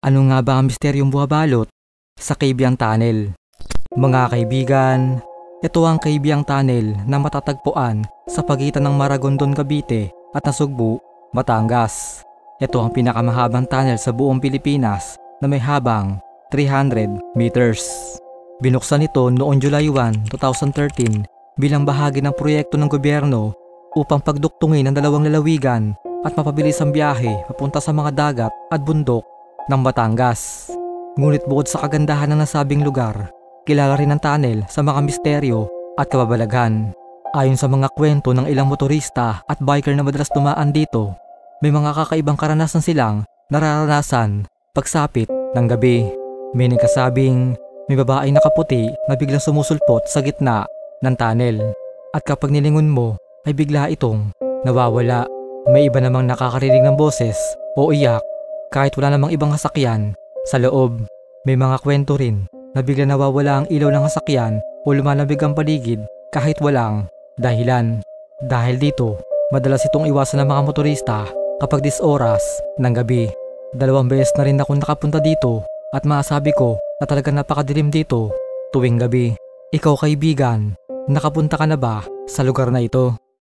Ano nga ba ang misteryong buhabalot sa Cabiang Tunnel? Mga kaibigan, ito ang Cabiang Tunnel na matatagpuan sa pagitan ng Maragondon, Cavite at Nasugbu, Batangas. Ito ang pinakamahabang tunnel sa buong Pilipinas na may habang 300 meters. Binuksan ito noong July 1, 2013 bilang bahagi ng proyekto ng gobyerno upang pagduktungin ang dalawang lalawigan at mapabilis ang biyahe papunta sa mga dagat at bundok ng Batangas. Ngunit bukod sa kagandahan ng nasabing lugar, kilala rin ang tunnel sa mga misteryo at kababalaghan. Ayon sa mga kwento ng ilang motorista at biker na madalas dumaan dito, may mga kakaibang karanasan silang nararanasan pagsapit ng gabi. May nagkasabing may babaeng nakaputi na biglang sumusulpot sa gitna ng tunnel at kapag nilingon mo ay bigla itong nawawala. May iba namang nakakarinig ng boses o iyak kahit wala namang ibang sasakyan sa loob. May mga kwento rin na bigla nawawala ang ilaw ng sasakyan o lumalamig ang paligid kahit walang dahilan. Dahil dito, madalas itong iwasan ng mga motorista kapag 10 oras ng gabi. 2 beses na rin ako nakapunta dito at masabi ko na talagang napakadilim dito tuwing gabi. Ikaw kaibigan, nakapunta ka na ba sa lugar na ito?